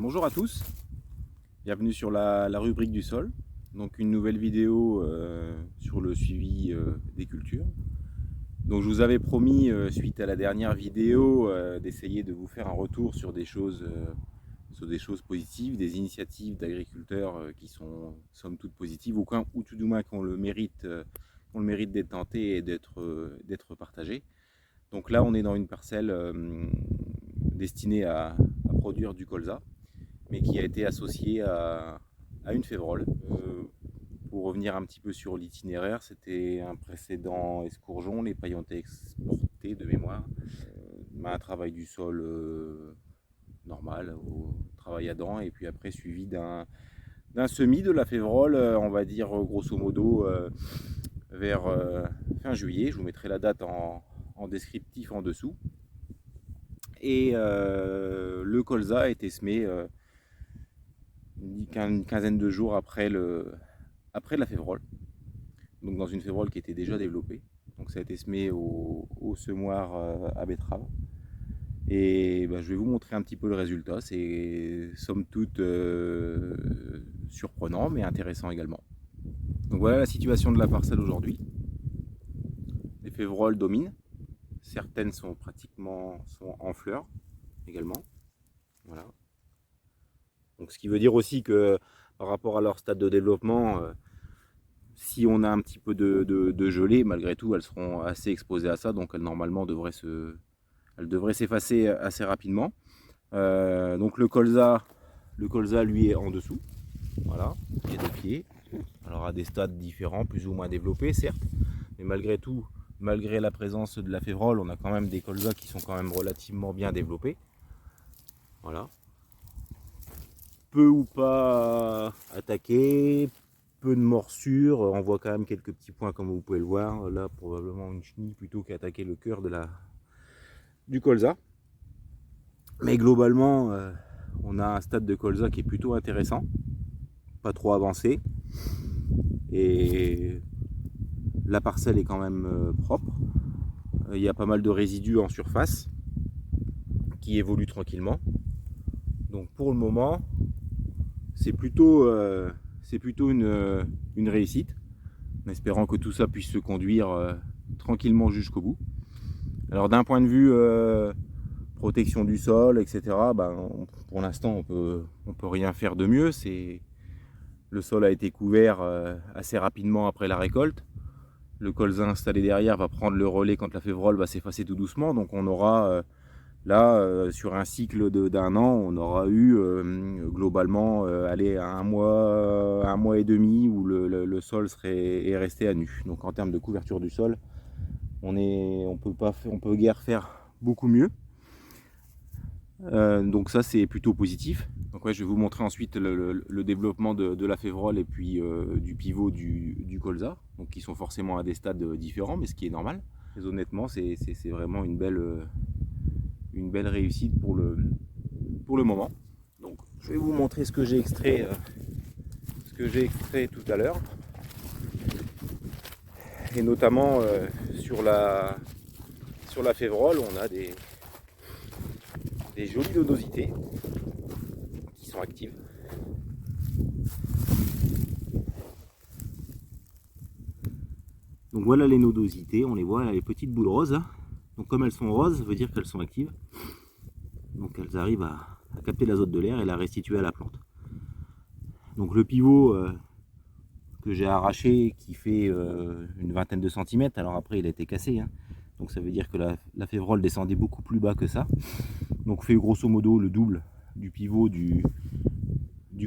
Bonjour à tous, bienvenue sur la rubrique du sol. Donc une nouvelle vidéo sur le suivi des cultures. Donc je vous avais promis, suite à la dernière vidéo, d'essayer de vous faire un retour sur des choses positives, des initiatives d'agriculteurs qui sont somme toute positives, ou tout du moins qui ont le mérite d'être tentées et d'être partagées. Donc là on est dans une parcelle destinée à produire du colza, mais qui a été associé à une févrole. Pour revenir un petit peu sur l'itinéraire, c'était un précédent escourgeon, les pailles ont été exportés de mémoire. Un travail du sol normal, au travail à dents, et puis après suivi d'un semis de la févrole, on va dire grosso modo vers fin juillet. Je vous mettrai la date en descriptif en dessous. Et le colza a été semé une quinzaine de jours après la févrole, donc dans une févrole qui était déjà développée. Donc ça a été semé au semoir à betterave. Et je vais vous montrer un petit peu le résultat. C'est somme toute surprenant, mais intéressant également. Donc voilà la situation de la parcelle aujourd'hui. Les févroles dominent. Certaines sont en fleurs également. Voilà. Donc ce qui veut dire aussi que par rapport à leur stade de développement, si on a un petit peu de gelée, malgré tout, elles seront assez exposées à ça, donc elles normalement devraient s'effacer assez rapidement. Donc le colza lui est en dessous, voilà, il est de pied. Alors à des stades différents, plus ou moins développés certes, mais malgré tout, malgré la présence de la févrole, on a quand même des colzas qui sont quand même relativement bien développés. Voilà. Peu ou pas attaqués, peu de morsures, on voit quand même quelques petits points comme vous pouvez le voir. Là probablement une chenille plutôt qu'à attaquer le cœur du colza. Mais globalement on a un stade de colza qui est plutôt intéressant, pas trop avancé, et la parcelle est quand même propre. Il y a pas mal de résidus en surface qui évoluent tranquillement. Donc pour le moment c'est plutôt une réussite, en espérant que tout ça puisse se conduire tranquillement jusqu'au bout. Alors d'un point de vue protection du sol, etc., pour l'instant on peut rien faire de mieux. Le sol a été couvert assez rapidement après la récolte. Le colza installé derrière va prendre le relais quand la févrole va s'effacer tout doucement. Donc on aura là, sur un cycle d'un an, on aura eu globalement un mois et demi où le sol est resté à nu. Donc en termes de couverture du sol, on peut guère faire beaucoup mieux. Donc ça c'est plutôt positif. Donc ouais, je vais vous montrer ensuite le développement de la févrole et puis du pivot du colza, donc qui sont forcément à des stades différents, mais ce qui est normal. Très honnêtement, c'est vraiment une belle réussite pour le moment. Donc je vais vous montrer ce que j'ai extrait tout à l'heure, et notamment sur la févrole, on a des jolies nodosités qui sont actives. Donc voilà les nodosités, on les voit, les petites boules roses. Donc comme elles sont roses, ça veut dire qu'elles sont actives. Donc elles arrivent à capter l'azote de l'air et la restituer à la plante. Donc le pivot que j'ai arraché, qui fait une vingtaine de centimètres, alors après il a été cassé, hein. Donc ça veut dire que la févrole descendait beaucoup plus bas que ça. Donc fait grosso modo le double du pivot du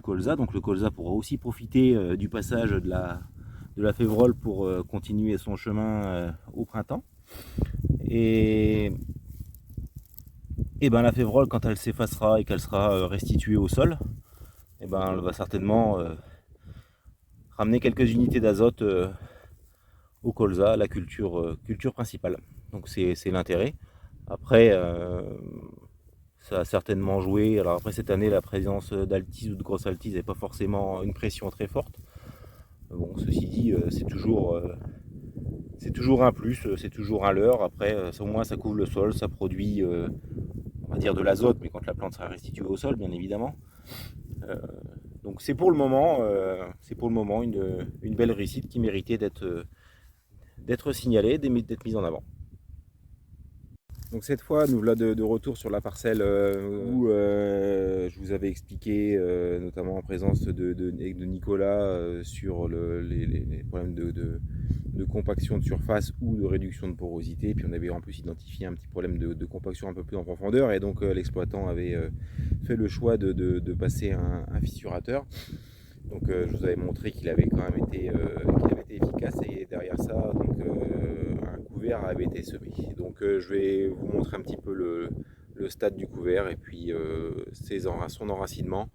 colza. Donc le colza pourra aussi profiter du passage de la févrole pour continuer son chemin au printemps. Et la févrole, quand elle s'effacera et qu'elle sera restituée au sol, elle va certainement ramener quelques unités d'azote au colza, la culture principale. Donc c'est l'intérêt. Après, ça a certainement joué. Alors après cette année, la présence d'altise ou de grosse altise n'est pas forcément une pression très forte. Bon, ceci dit, c'est toujours un plus, c'est toujours un leurre. Après, au moins ça couvre le sol, ça produit, on va dire, de l'azote, mais quand la plante sera restituée au sol, bien évidemment. Donc c'est pour le moment, une belle réussite qui méritait d'être signalée, d'être mise en avant. Donc cette fois, nous voilà de retour sur la parcelle où je vous avais expliqué, notamment en présence de Nicolas, sur les problèmes de compaction de surface ou de réduction de porosité. Puis on avait en plus identifié un petit problème de compaction un peu plus en profondeur. Et donc l'exploitant avait fait le choix de passer un fissurateur. Donc je vous avais montré qu'il avait quand même été efficace, et derrière ça, donc, un couvert avait été semé. Donc je vais vous montrer un petit peu le stade du couvert et puis son enracinement,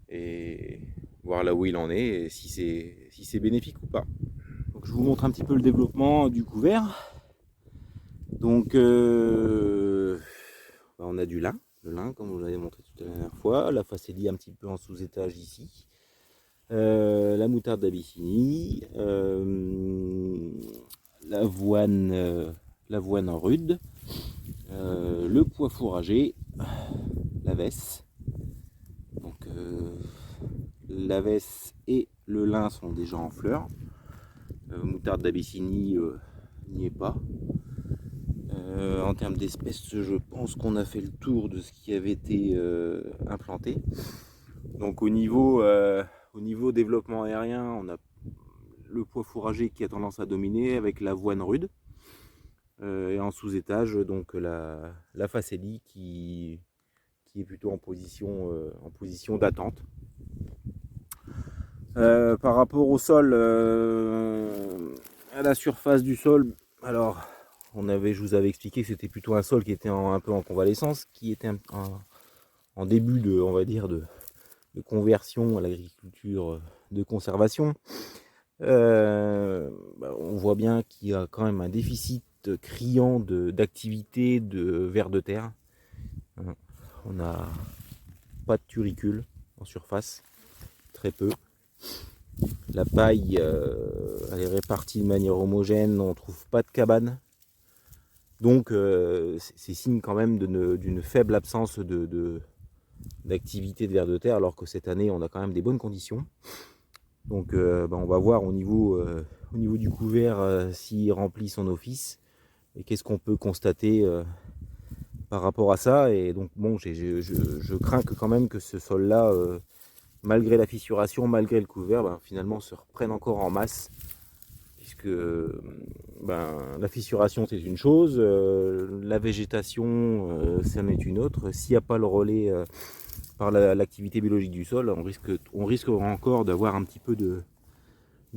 et voir là où il en est et si c'est bénéfique ou pas. Donc je vous montre un petit peu le développement du couvert. Donc on a du lin, le lin comme je vous l'avais montré tout à la dernière fois, la facélie un petit peu en sous-étage ici. La moutarde d'Abyssinie, l'avoine en rude, le pois fourragé, la vesse. Donc la vesse et le lin sont déjà en fleurs. Moutarde d'Abyssinie n'y est pas. En termes d'espèces, je pense qu'on a fait le tour de ce qui avait été implanté. Donc au niveau développement aérien, on a le pois fourragé qui a tendance à dominer avec l'avoine rude. Et en sous-étage, donc la facélie qui est plutôt en position d'attente. Par rapport au sol, à la surface du sol, alors je vous avais expliqué que c'était plutôt un sol qui était un peu en convalescence, qui était en début on va dire, de conversion à l'agriculture de conservation. On voit bien qu'il y a quand même un déficit criant d'activité de vers de terre. On n'a pas de turicule en surface, très peu. La paille, elle est répartie de manière homogène, on ne trouve pas de cabane. Donc c'est signe quand même d'une faible absence d'activité de vers de terre, alors que cette année on a quand même des bonnes conditions. Donc on va voir au niveau du couvert s'il remplit son office et qu'est-ce qu'on peut constater par rapport à ça. Et donc bon, je crains quand même que ce sol là, malgré la fissuration, malgré le couvert, finalement se reprenne encore en masse, puisque la fissuration c'est une chose, la végétation c'en est une autre. S'il n'y a pas le relais par l'activité biologique du sol, on risque encore d'avoir un petit peu de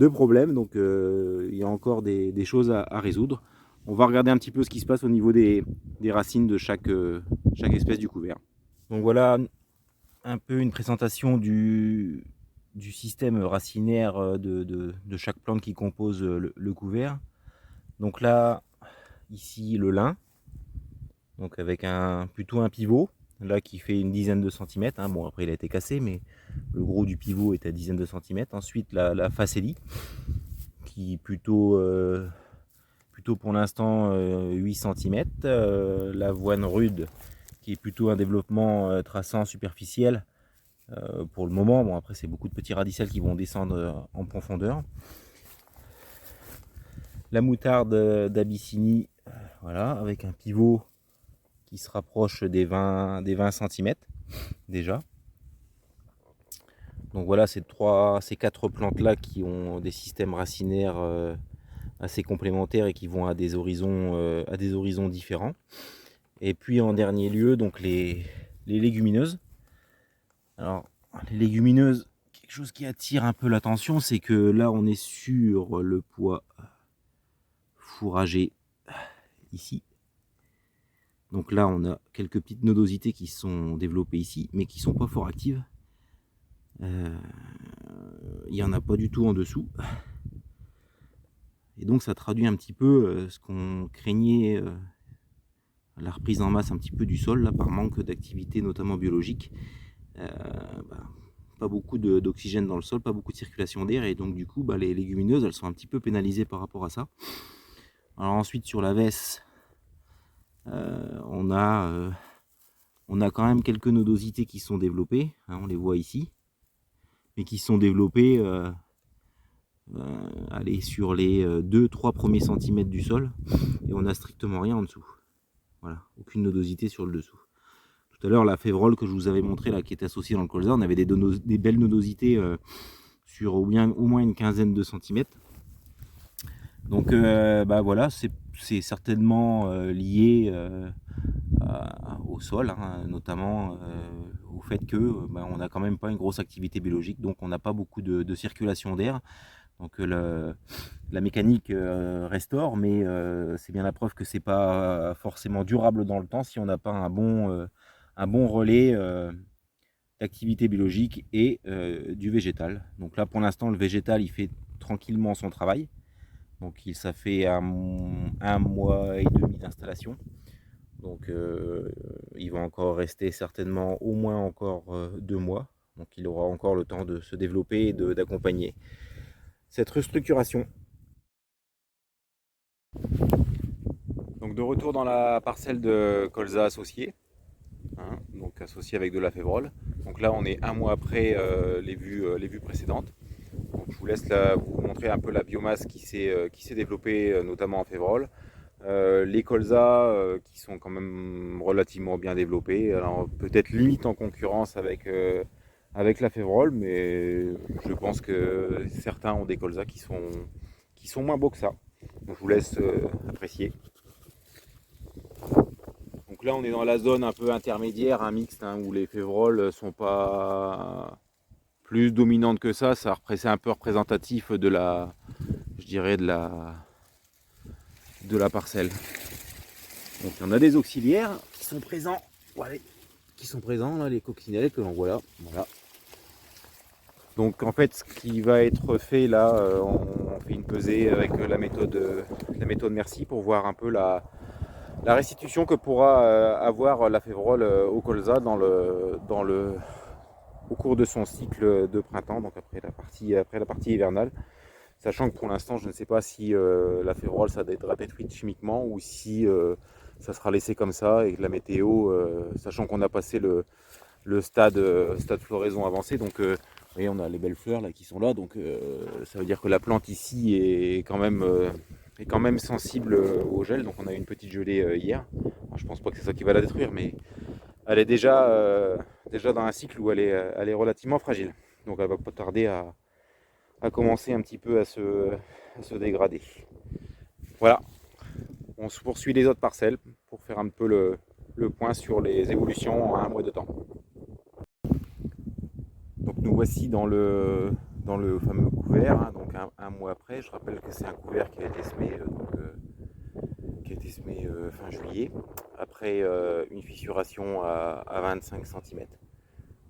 problèmes. Donc il y a encore des choses à résoudre. On va regarder un petit peu ce qui se passe au niveau des racines de chaque espèce du couvert. Donc voilà un peu une présentation du système racinaire de chaque plante qui compose le couvert. Donc là, ici le lin, donc avec plutôt un pivot, là qui fait une dizaine de centimètres. Bon, après il a été cassé, mais le gros du pivot est à dizaine de centimètres. Ensuite la facélie, qui plutôt pour l'instant 8 cm. L'avoine rude, qui est plutôt un développement traçant superficiel pour le moment. Bon, après c'est beaucoup de petits radicelles qui vont descendre en profondeur. La moutarde d'Abyssinie, voilà, avec un pivot qui se rapproche des 20 cm déjà. Donc voilà ces 4 plantes là qui ont des systèmes racinaires assez complémentaires et qui vont à des horizons différents. Et puis en dernier lieu, donc les légumineuses. Alors les légumineuses, quelque chose qui attire un peu l'attention, c'est que là on est sur le pois fourragé ici. Donc là on a quelques petites nodosités qui sont développées ici, mais qui sont pas fort actives. Il n'y en a pas du tout en dessous. Et donc ça traduit un petit peu ce qu'on craignait, la reprise en masse un petit peu du sol, là, par manque d'activité notamment biologique. Pas beaucoup d'oxygène dans le sol, pas beaucoup de circulation d'air, et donc du coup les légumineuses elles sont un petit peu pénalisées par rapport à ça. Alors ensuite sur la vesse, on a On a quand même quelques nodosités qui sont développées, hein, on les voit ici, mais qui sont développées allez, sur les 2-3 premiers centimètres du sol, et on n'a strictement rien en dessous. Voilà, aucune nodosité sur le dessous. Tout à l'heure, la févrole que je vous avais montré là, qui est associée dans le colza, on avait des belles nodosités sur au moins une quinzaine de centimètres. Donc bah voilà, c'est certainement lié au sol, hein, notamment au fait que bah, on n'a quand même pas une grosse activité biologique, donc on n'a pas beaucoup de circulation d'air. Donc la mécanique restaure, mais c'est bien la preuve que c'est pas forcément durable dans le temps si on n'a pas un bon relais d'activité biologique et du végétal. Donc là pour l'instant le végétal il fait tranquillement son travail. Donc ça fait un mois et demi d'installation. Donc il va encore rester certainement au moins encore 2 mois. Donc il aura encore le temps de se développer et d'accompagner cette restructuration. Donc de retour dans la parcelle de colza associée, hein, donc associée avec de la févrole. Donc là on est un mois après les vues précédentes. Donc je vous laisse là, vous montrer un peu la biomasse qui s'est développée notamment en févrole. Les colzas qui sont quand même relativement bien développés, alors peut-être limite en concurrence avec la févrole, mais je pense que certains ont des colzas qui sont moins beaux que ça. Donc je vous laisse apprécier. Donc là on est dans la zone un peu intermédiaire, un mixte, hein, où les févroles sont pas plus dominantes que ça. C'est un peu représentatif de la, je dirais, de la parcelle. Donc on a des auxiliaires qui sont présents, voilà, là, les coccinelles que l'on voit là. Voilà. Donc en fait ce qui va être fait là, on fait une pesée avec la méthode Merci pour voir un peu la restitution que pourra avoir la févrole au colza au cours de son cycle de printemps, donc après la partie hivernale. Sachant que pour l'instant, je ne sais pas si la févrole ça va être détruite chimiquement ou si ça sera laissé comme ça et que la météo, sachant qu'on a passé le stade floraison avancé, donc vous voyez, on a les belles fleurs là qui sont là, donc ça veut dire que la plante ici est quand même sensible au gel. Donc on a eu une petite gelée hier. Alors, je pense pas que c'est ça qui va la détruire, mais elle est déjà dans un cycle où elle est relativement fragile. Donc elle va pas tarder à commencer un petit peu à se dégrader. Voilà, on se poursuit les autres parcelles pour faire un peu le point sur les évolutions en un mois de temps. Donc nous voici dans le fameux couvert, hein, donc un mois après. Je rappelle que c'est un couvert qui a été semé, fin juillet, après une fissuration à 25 cm,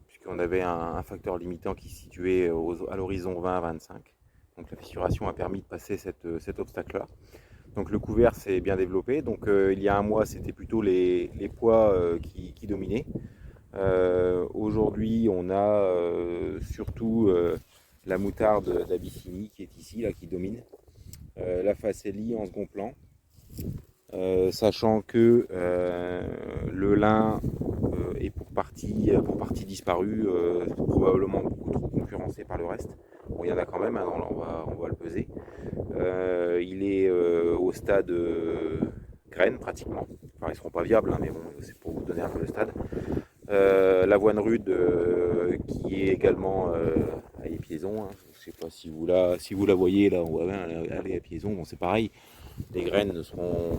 puisqu'on avait un facteur limitant qui se situait à l'horizon 20 à 25. Donc la fissuration a permis de passer cet obstacle-là. Donc le couvert s'est bien développé. Donc il y a un mois, c'était plutôt les pois qui dominaient. Aujourd'hui, on a surtout la moutarde d'Abyssinie qui est ici, là, qui domine. La facélie en second plan. Sachant que le lin est pour partie disparu, probablement beaucoup trop concurrencé par le reste. Bon, il y en a quand même, hein, on va le peser. Il est au stade graine pratiquement. Enfin, ils ne seront pas viables, hein, mais bon, c'est pour vous donner un peu le stade. L'avoine rude qui est également à épiaison, hein. Je ne sais pas si vous la voyez là, on voit bien, elle est à piaison. Bon, c'est pareil, les graines ne seront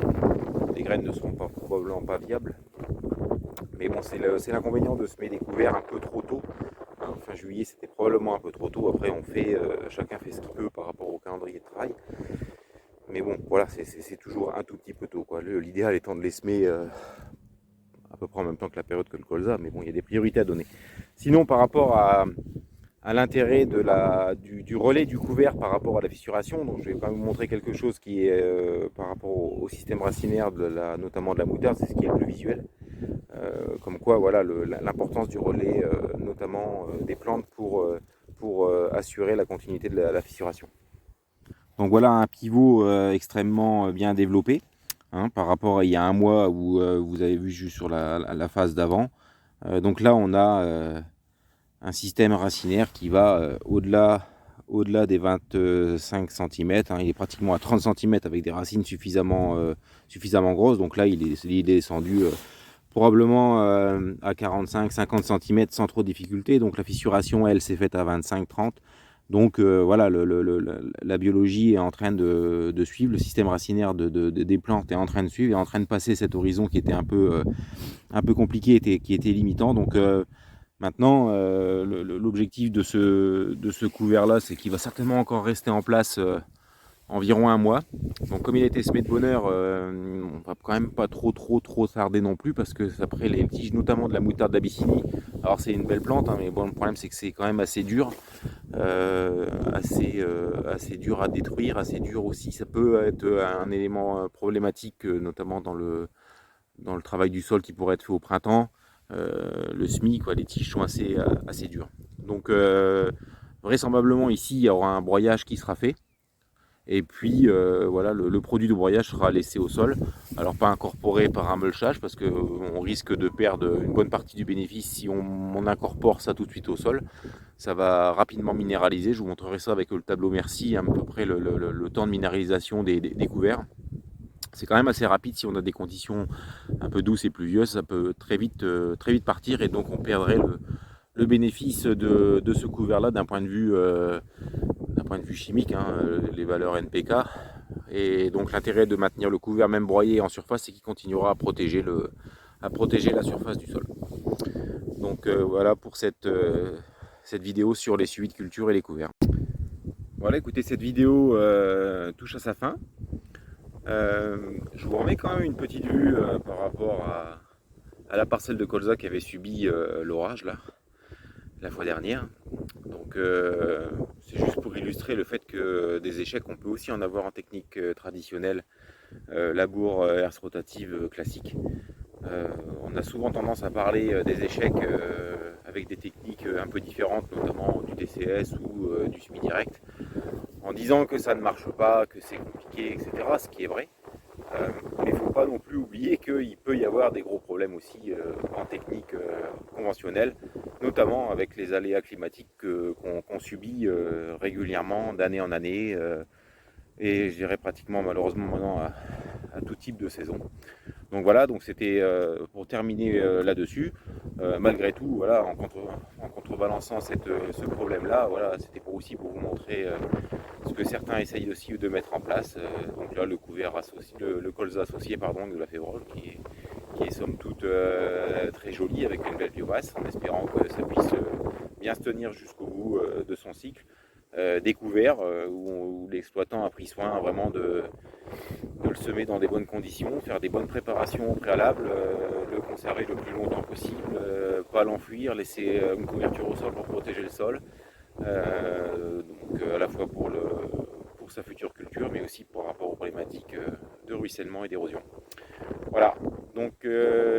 probablement pas viables. Mais bon, c'est l'inconvénient de semer des couverts un peu trop tôt. Hein, fin juillet, c'était probablement un peu trop tôt. Après, chacun fait ce qu'il peut par rapport au calendrier de travail. Mais bon, voilà, c'est toujours un tout petit peu tôt, quoi. L'idéal étant de les semer à peu près en même temps que la période que le colza, mais bon, il y a des priorités à donner. Sinon, par rapport à l'intérêt du relais du couvert par rapport à la fissuration, donc je vais quand même vous montrer quelque chose qui est par rapport au système racinaire, notamment de la moutarde, c'est ce qui est le plus visuel. Comme quoi, voilà, l'importance du relais, notamment des plantes pour assurer la continuité de la fissuration. Donc voilà un pivot extrêmement bien développé, hein, par rapport à il y a un mois où vous avez vu juste sur la phase d'avant. Donc là on a un système racinaire qui va au-delà des 25 cm. Il est pratiquement à 30 cm avec des racines suffisamment grosses. Donc là il est descendu probablement à 45-50 cm sans trop de difficulté. Donc la fissuration, elle, s'est faite à 25-30. Donc voilà, la biologie est en train de suivre, le système racinaire des plantes est en train de suivre, est en train de passer cet horizon qui était un peu compliqué, qui était limitant. Donc maintenant, l'objectif de ce couvert-là, c'est qu'il va certainement encore rester en place environ un mois. Donc comme il a été semé de bonne heure, on va quand même pas trop tarder non plus, parce que après les tiges, notamment de la moutarde d'Abyssinie, alors c'est une belle plante, mais bon, le problème c'est que c'est quand même assez dur, assez dur à détruire, assez dur aussi. Ça peut être un élément problématique, notamment dans le travail du sol qui pourrait être fait au printemps. Le semis, quoi, les tiges sont assez dures. Donc vraisemblablement ici il y aura un broyage qui sera fait. Et puis voilà, le produit de broyage sera laissé au sol. Alors pas incorporé par un mulchage, parce qu'on risque de perdre une bonne partie du bénéfice si on incorpore ça tout de suite au sol. Ça va rapidement minéraliser. Je vous montrerai ça avec le tableau Merci, à peu près le temps de minéralisation des couverts. C'est quand même assez rapide. Si on a des conditions un peu douces et pluvieuses, ça peut très vite partir, et donc on perdrait le bénéfice de ce couvert là d'un point de vue chimique, les valeurs NPK. Et donc l'intérêt de maintenir le couvert même broyé en surface, c'est qu'il continuera à protéger la surface du sol. Donc voilà pour cette vidéo sur les suivis de culture et les couverts. Voilà, écoutez, cette vidéo touche à sa fin. Je vous remets quand même une petite vue par rapport à la parcelle de colza qui avait subi l'orage là, la fois dernière. Donc c'est juste pour illustrer le fait que des échecs, on peut aussi en avoir en technique traditionnelle, labour herse rotative classique. On a souvent tendance à parler des échecs avec des techniques un peu différentes, notamment du DCS ou du semi-direct, en disant que ça ne marche pas, que c'est compliqué, etc. Ce qui est vrai. Mais il ne faut pas non plus oublier qu'il peut y avoir des gros problèmes aussi en technique conventionnelle, notamment avec les aléas climatiques qu'on subit régulièrement d'année en année, et je dirais pratiquement malheureusement maintenant à tout type de saison. Donc voilà, donc c'était pour terminer là-dessus. Malgré tout, voilà, en contrebalançant ce problème-là, voilà, c'était pour vous montrer ce que certains essayent aussi de mettre en place. Donc là, le couvert associé, le colza associé, pardon, de la févrole, qui est somme toute très joli, avec une belle biomasse, en espérant que ça puisse bien se tenir jusqu'au bout de son cycle. Découvert, où l'exploitant a pris soin vraiment de le semer dans des bonnes conditions, faire des bonnes préparations au préalable, le conserver le plus longtemps possible, pas l'enfuir, laisser une couverture au sol pour protéger le sol, donc à la fois pour sa future culture, mais aussi par rapport aux problématiques de ruissellement et d'érosion. Voilà, donc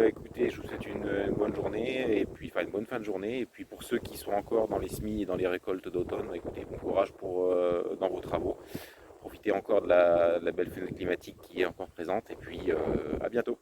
écoutez, je vous souhaite une bonne journée, et puis enfin une bonne fin de journée, et puis pour ceux qui sont encore dans les semis et dans les récoltes d'automne, écoutez, bon courage dans vos travaux. Profitez encore de la belle fenêtre climatique qui est encore présente, et puis à bientôt.